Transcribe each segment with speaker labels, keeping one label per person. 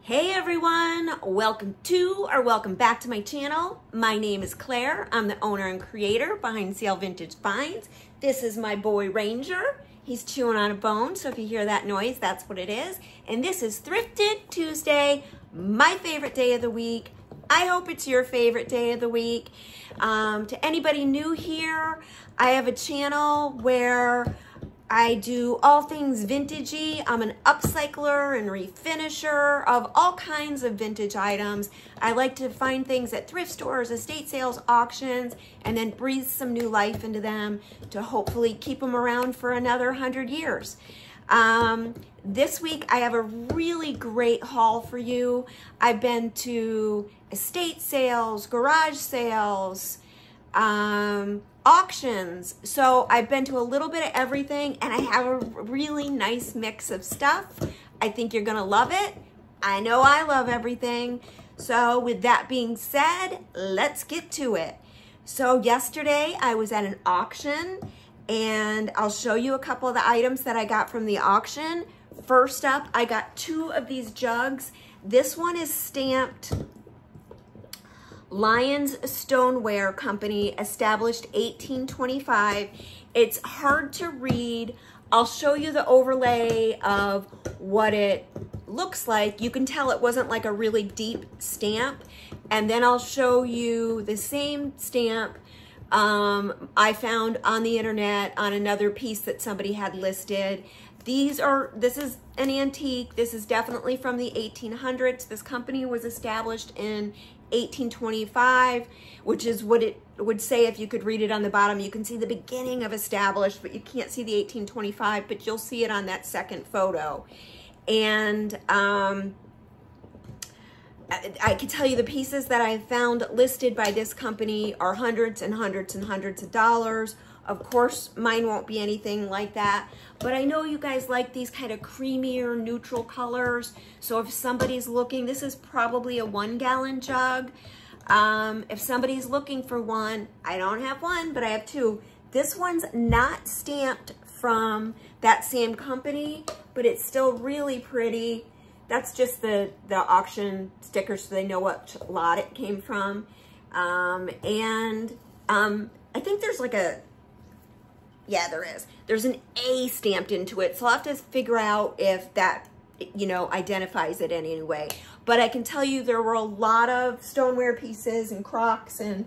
Speaker 1: Hey everyone, welcome back to my channel. My name is Claire. I'm the owner and creator behind Sale Vintage Finds. This is my boy Ranger. He's chewing on a bone, so if you hear that noise, that's what it is. And this is Thrifted Tuesday, my favorite day of the week. I hope it's your favorite day of the week. To anybody new here, I have a channel where I do all things vintagey. I'm an upcycler and refinisher of all kinds of vintage items. I like to find things at thrift stores, estate sales, auctions, and then breathe some new life into them to hopefully keep them around for another 100 years. This week I have a really great haul for you. I've been to estate sales, garage sales, auctions. So I've been to a little bit of everything and I have a really nice mix of stuff. I think you're gonna love it. I know I love everything. So with that being said, let's get to it. So yesterday I was at an auction and I'll show you a couple of the items that I got from the auction. First up, I got two of these jugs. This one is stamped Lyons Stoneware Company, established 1825. It's hard to read. I'll show you the overlay of what it looks like. You can tell it wasn't like a really deep stamp. And then I'll show you the same stamp I found on the internet on another piece that somebody had listed. This is an antique. This is definitely from the 1800s. This company was established in 1825, which is what it would say if you could read it on the bottom. You can see the beginning of established, but you can't see the 1825, but you'll see it on that second photo. And I can tell you the pieces that I found listed by this company are hundreds and hundreds and hundreds of dollars. Of course, mine won't be anything like that, but I know you guys like these kind of creamier, neutral colors. So if somebody's looking, this is probably a 1-gallon jug. If somebody's looking for one, I don't have one, but I have two. This one's not stamped from that same company, but it's still really pretty. That's just the auction sticker so they know what lot it came from. I think there's like a, yeah, there is. There's an A stamped into it. So I'll have to figure out if that, identifies it in any way. But I can tell you there were a lot of stoneware pieces and crocks and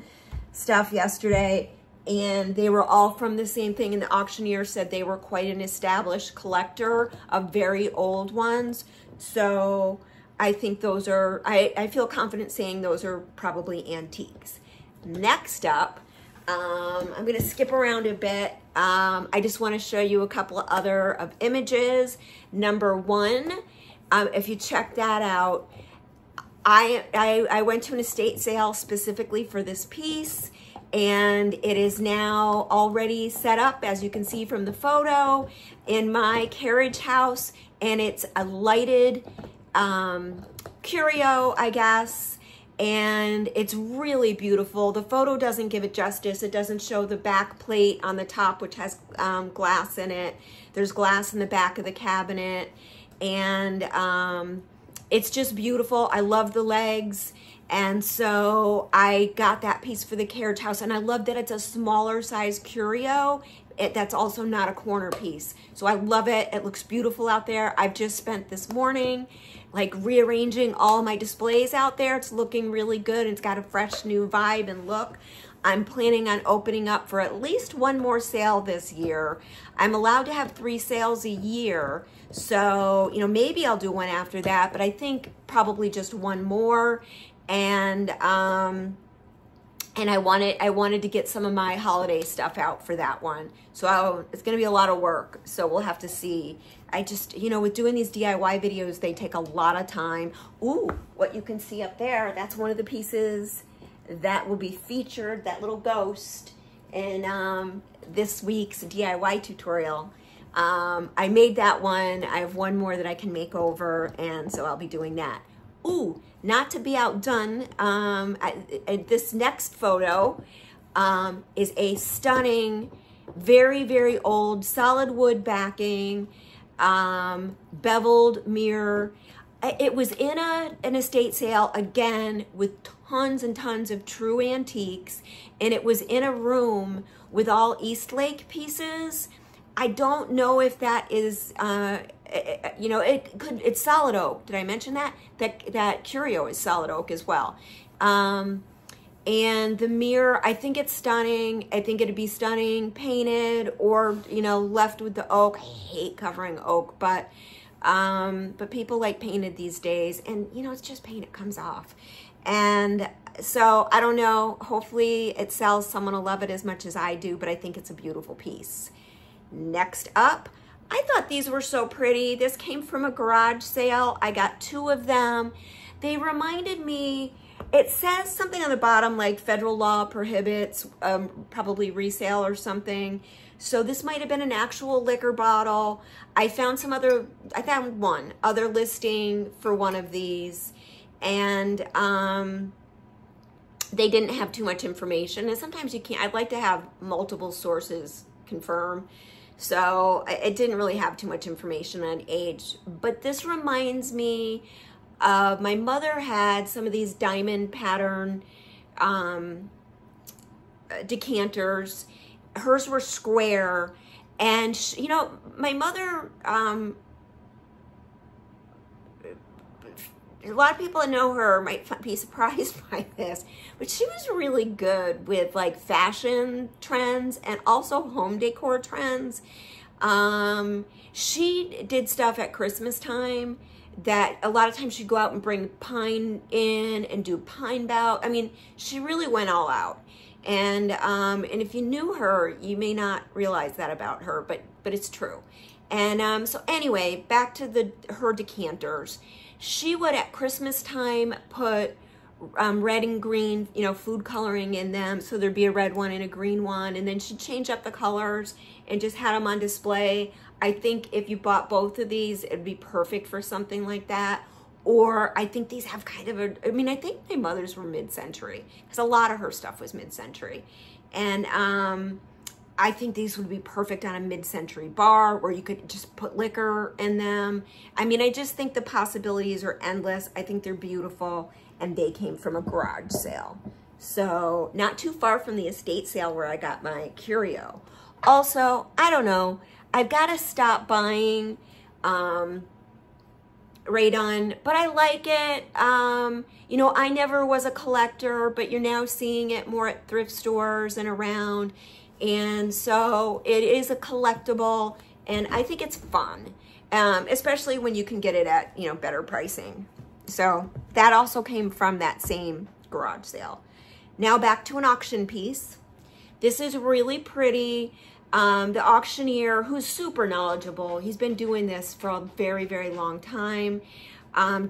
Speaker 1: stuff yesterday. And they were all from the same thing. And the auctioneer said they were quite an established collector of very old ones. So I think those are, I feel confident saying those are probably antiques. Next up, I'm going to skip around a bit. I just want to show you a couple of other images. Number one, if you check that out, I went to an estate sale specifically for this piece, and it is now already set up, as you can see from the photo, in my carriage house, and it's a lighted Curio, I guess. And it's really beautiful. The photo doesn't give it justice. It doesn't show the back plate on the top, which has glass in it. There's glass in the back of the cabinet. And it's just beautiful. I love the legs. And so I got that piece for the carriage house. And I love that it's a smaller size Curio. That's also not a corner piece. So I love it. It looks beautiful out there. I've just spent this morning like rearranging all my displays out there. It's looking really good. It's got a fresh new vibe and look. I'm planning on opening up for at least one more sale this year. I'm allowed to have 3 sales a year. So, maybe I'll do one after that, but I think probably just one more. And I wanted to get some of my holiday stuff out for that one. So it's going to be a lot of work. So we'll have to see. I just, with doing these DIY videos, they take a lot of time. Ooh, what you can see up there, that's one of the pieces that will be featured, that little ghost, in this week's DIY tutorial. I made that one. I have one more that I can make over, and so I'll be doing that. Ooh, not to be outdone, this next photo is a stunning, very, very old solid wood backing, beveled mirror. It was in an estate sale, again, with tons and tons of true antiques, and it was in a room with all Eastlake pieces. I don't know if that is, you know, it's solid oak. Did I mention that? That Curio is solid oak as well. And the mirror, I think it's stunning. I think it'd be stunning painted or, you know, left with the oak. I hate covering oak, but people like painted these days, and you know, it's just paint, it comes off. And so I don't know, hopefully it sells. Someone will love it as much as I do, but I think it's a beautiful piece. Next up, I thought these were so pretty. This came from a garage sale. I got 2 of them. They reminded me, it says something on the bottom like federal law prohibits probably resale or something. So this might have been an actual liquor bottle. I found one other listing for one of these, and they didn't have too much information. And sometimes you can't, I'd like to have multiple sources confirm. So it didn't really have too much information on age, but this reminds me of, my mother had some of these diamond pattern decanters. Hers were square, and you know, my mother, a lot of people that know her might be surprised by this, but she was really good with like fashion trends and also home decor trends. She did stuff at Christmas time that a lot of times she'd go out and bring pine in and do pine bough. I mean, she really went all out. And if you knew her, you may not realize that about her, but it's true. And so anyway, back to her decanters. She would at Christmas time put red and green, you know, food coloring in them. So there'd be a red one and a green one, and then she'd change up the colors and just had them on display. I think if you bought both of these, it'd be perfect for something like that. Or I think these have kind of a, I mean, I think my mother's were mid-century, because a lot of her stuff was mid-century. And I think these would be perfect on a mid-century bar where you could just put liquor in them. I mean, I just think the possibilities are endless. I think they're beautiful, and they came from a garage sale. So not too far from the estate sale where I got my Curio. Also, I don't know, I've got to stop buying radon, but I like it. You know, I never was a collector, but you're now seeing it more at thrift stores and around. And so it is a collectible, and I think it's fun, especially when you can get it at, you know, better pricing. So that also came from that same garage sale. Now back to an auction piece. This is really pretty. The auctioneer, who's super knowledgeable, he's been doing this for a very, very long time,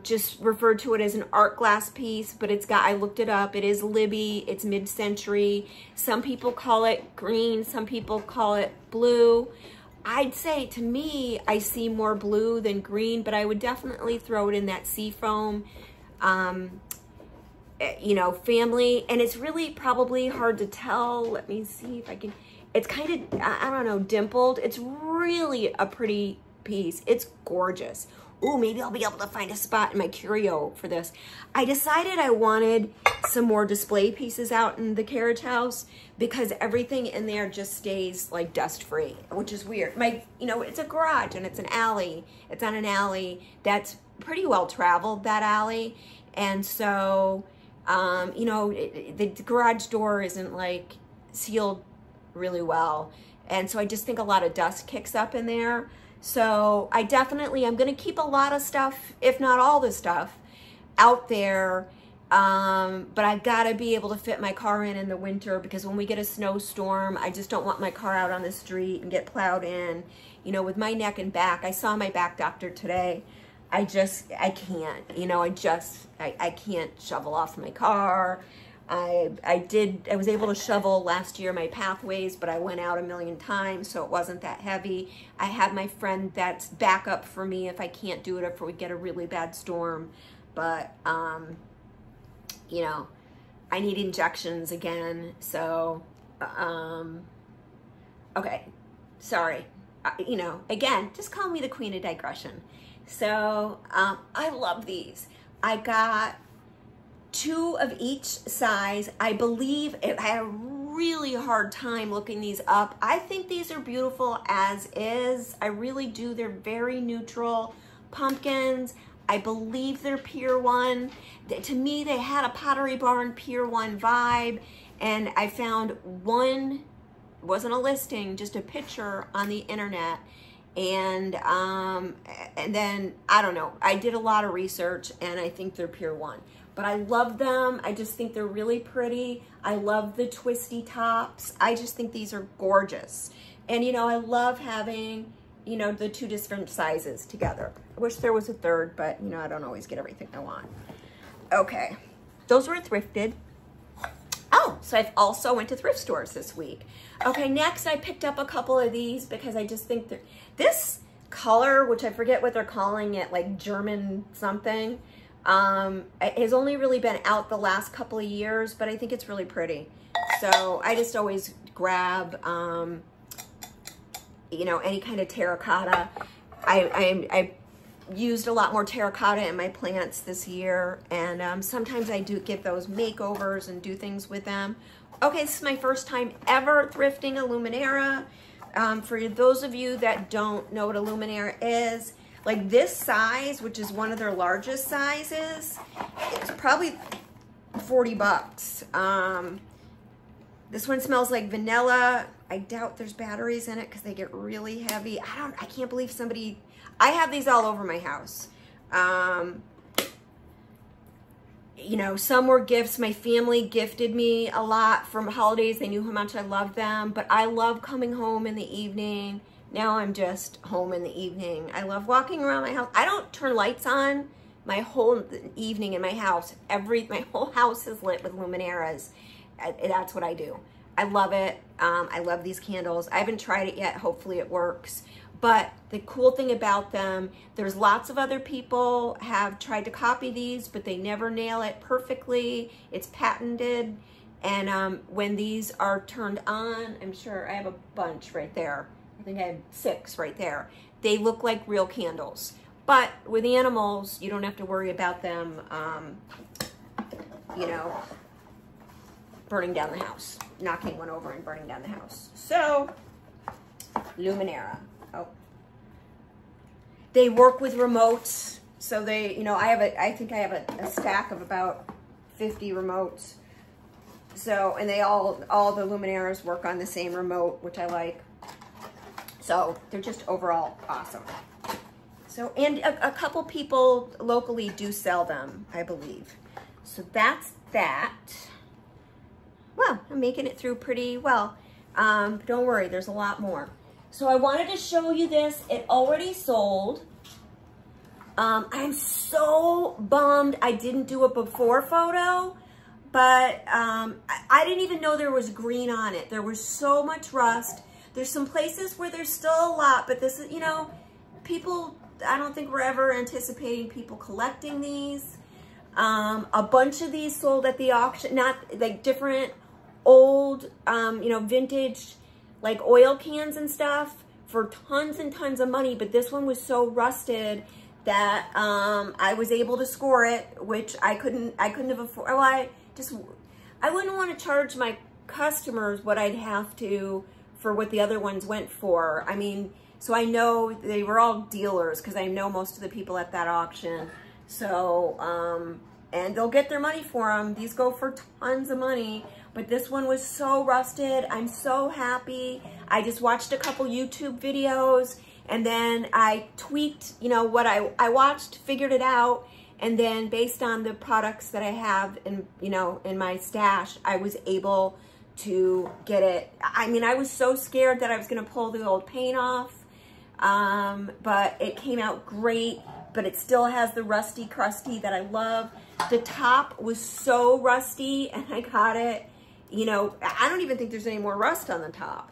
Speaker 1: just referred to it as an art glass piece, but it's got, I looked it up, it is Libbey, it's mid-century. Some people call it green, some people call it blue. I'd say, to me, I see more blue than green, but I would definitely throw it in that seafoam, you know, family. And it's really probably hard to tell. Let me see if I can, it's kind of, I don't know, dimpled. It's really a pretty piece. It's gorgeous. Ooh, maybe I'll be able to find a spot in my Curio for this. I decided I wanted some more display pieces out in the Carriage House because everything in there just stays like dust free, which is weird. You know, it's a garage and it's an alley. It's on an alley that's pretty well traveled, that alley. And so, you know, the garage door isn't like sealed really well. And so I just think a lot of dust kicks up in there. So I definitely, I'm going to keep a lot of stuff, if not all the stuff, out there. But I've got to be able to fit my car in the winter, because when we get a snowstorm, I just don't want my car out on the street and get plowed in. You know, with my neck and back, I saw my back doctor today. I can't, you know, I can't shovel off my car. I was able to shovel last year my pathways, but I went out a million times, so it wasn't that heavy. I have my friend that's backup for me if I can't do it, if we get a really bad storm. But, you know, I need injections again, so, okay, sorry. you know, again, just call me the queen of digression. So I love these. I got 2 of each size. I believe I had a really hard time looking these up. I think these are beautiful as is. I really do. They're very neutral pumpkins. I believe they're Pier 1. To me, they had a Pottery Barn Pier 1 vibe, and I found one, wasn't a listing, just a picture on the internet, and then, I don't know, I did a lot of research, and I think they're Pier 1. But I love them. I just think they're really pretty. I love the twisty tops. I just think these are gorgeous. And, you know, I love having, you know, the 2 different sizes together. I wish there was a third, but, you know, I don't always get everything I want. Okay, those were thrifted. Oh, so I've also went to thrift stores this week. Okay, next I picked up a couple of these because I just think that this color, which I forget what they're calling it, like German something, has only really been out the last couple of years, but I think it's really pretty. So I just always grab, you know, any kind of terracotta. I used a lot more terracotta in my plants this year, and sometimes I do give those makeovers and do things with them. Okay, this is my first time ever thrifting a Luminera. For those of you that don't know what a Luminera is, like this size, which is one of their largest sizes, it's probably 40 bucks. This one smells like vanilla. I doubt there's batteries in it because they get really heavy. I can't believe somebody, I have these all over my house. You know, some were gifts. My family gifted me a lot from holidays. They knew how much I loved them, but I love coming home in the evening. Now I'm just home in the evening. I love walking around my house. I don't turn lights on my whole evening in my house. My whole house is lit with Lumineras. That's what I do. I love it. I love these candles. I haven't tried it yet. Hopefully it works. But the cool thing about them, there's lots of other people have tried to copy these, but they never nail it perfectly. It's patented. And when these are turned on, I'm sure I have a bunch right there. I think I have 6 right there. They look like real candles. But with animals, you don't have to worry about them, you know, burning down the house, knocking one over and burning down the house. So, Luminera. Oh. They work with remotes. So they, you know, I think I have a stack of about 50 remotes. So, and they all the Lumineras work on the same remote, which I like. So they're just overall awesome. So, and a couple people locally do sell them, I believe. So that's that. Well, I'm making it through pretty well. Don't worry, there's a lot more. So I wanted to show you this. It already sold. I'm so bummed I didn't do a before photo, but I didn't even know there was green on it. There was so much rust. There's some places where there's still a lot, but this is, you know, people, I don't think we're ever anticipating people collecting these. A bunch of these sold at the auction, not like different old, you know, vintage, like oil cans and stuff for tons and tons of money. But this one was so rusted that I was able to score it, which I couldn't have afforded. Well, I wouldn't want to charge my customers what I'd have to for what the other ones went for. I mean, so I know they were all dealers because I know most of the people at that auction. So, and they'll get their money for them. These go for tons of money, but this one was so rusted. I'm so happy. I just watched a couple YouTube videos and then I tweaked, you know, what I watched, figured it out. And then based on the products that I have in, you know, in my stash, I was able to get it. I mean, I was so scared that I was going to pull the old paint off, but it came out great, but it still has the rusty crusty that I love. The top was so rusty and I got it, you know, I don't even think there's any more rust on the top.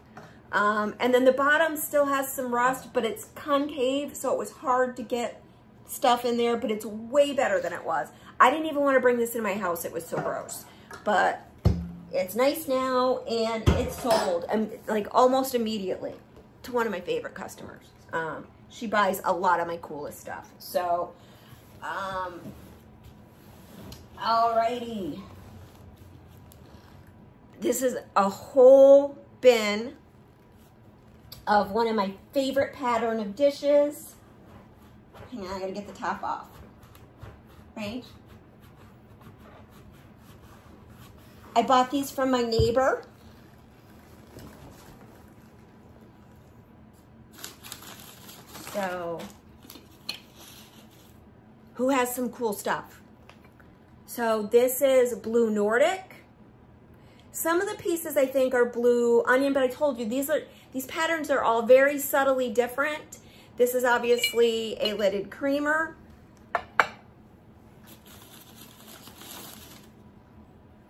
Speaker 1: And then the bottom still has some rust, but it's concave, so it was hard to get stuff in there, but it's way better than it was. I didn't even want to bring this in my house. It was so gross, but it's nice now and it's sold like almost immediately. to one of my favorite customers. She buys a lot of my coolest stuff. So, alrighty. This is a whole bin of one of my favorite pattern of dishes. Hang on, I gotta get the top off. Right? I bought these from my neighbor. So, who has some cool stuff? So this is Blue Nordic. Some of the pieces I think are blue onion, but I told you these patterns are all very subtly different. This is obviously a lidded creamer.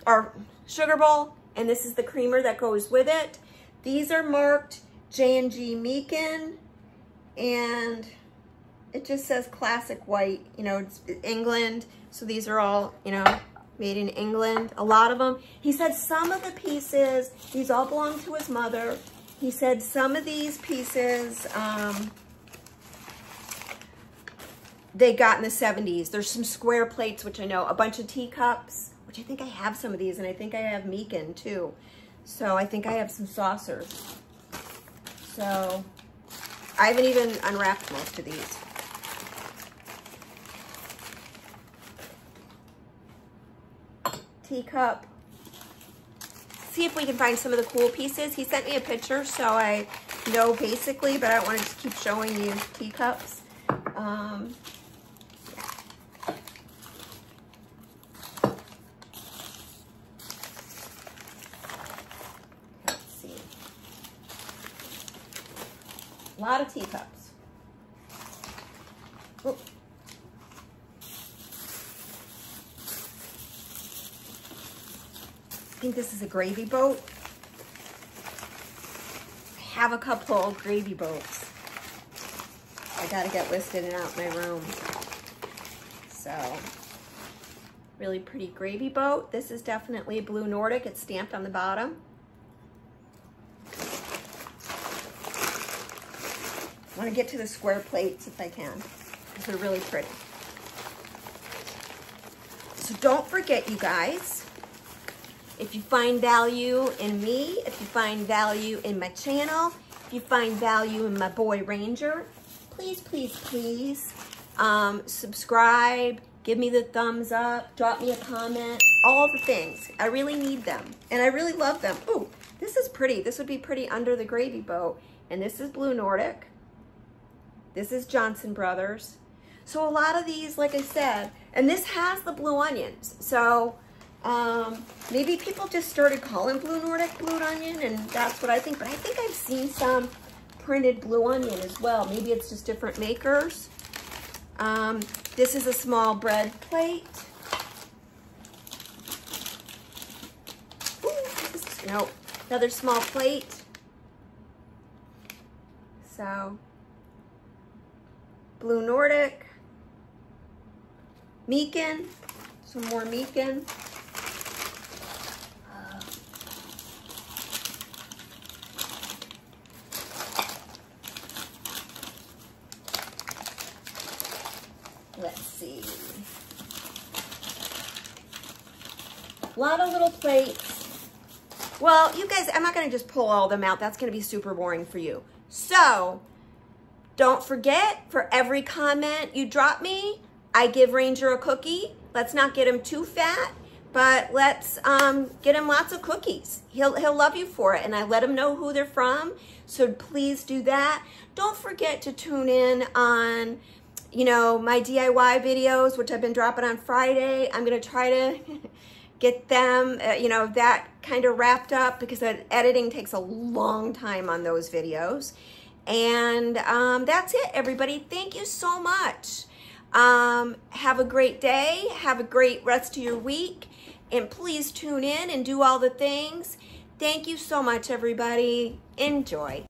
Speaker 1: Or sugar bowl, and this is the creamer that goes with it. These are marked J&G Meakin, and it just says classic white, you know, it's England. So these are all, you know, made in England, a lot of them. He said some of the pieces, these all belong to his mother. He said some of these pieces, they got in the 70s. There's some square plates, which I know, a bunch of teacups, which I think I have some of these, and I think I have Meakin too. So I think I have some saucers. So I haven't even unwrapped most of these. Teacup. See if we can find some of the cool pieces. He sent me a picture, so I know basically, but I don't want to just keep showing you teacups. Yeah. Let's see. A lot of teacups. Oh. I think this is a gravy boat. I have a couple of gravy boats. I gotta get listed and out in my room. So, really pretty gravy boat. This is definitely a Blue Nordic. It's stamped on the bottom. I want to get to the square plates if I can, because they're really pretty. So don't forget, you guys, if you find value in me, if you find value in my channel, if you find value in my boy Ranger, please, please, please subscribe, give me the thumbs up, drop me a comment, all the things. I really need them, and I really love them. Ooh, this is pretty. This would be pretty under the gravy boat. And this is Blue Nordic. This is Johnson Brothers. So a lot of these, like I said, and this has the blue onions. So maybe people just started calling Blue Nordic blue onion, and that's what I think. But I think I've seen some printed blue onion as well. Maybe it's just different makers. This is a small bread plate. Ooh, no, another small plate. So, Blue Nordic, Meakin, some more Meakin. Let's see. A lot of little plates. Well, you guys, I'm not going to just pull all of them out. That's going to be super boring for you. So, don't forget, for every comment you drop me, I give Ranger a cookie. Let's not get him too fat, but let's get him lots of cookies. He'll love you for it, and I let him know who they're from. So please do that. Don't forget to tune in on, you know, my DIY videos, which I've been dropping on Friday. I'm going to try to get them, you know, that kind of wrapped up, because editing takes a long time on those videos. And that's it, everybody. Thank you so much. Have a great day. Have a great rest of your week. And please tune in and do all the things. Thank you so much, everybody. Enjoy.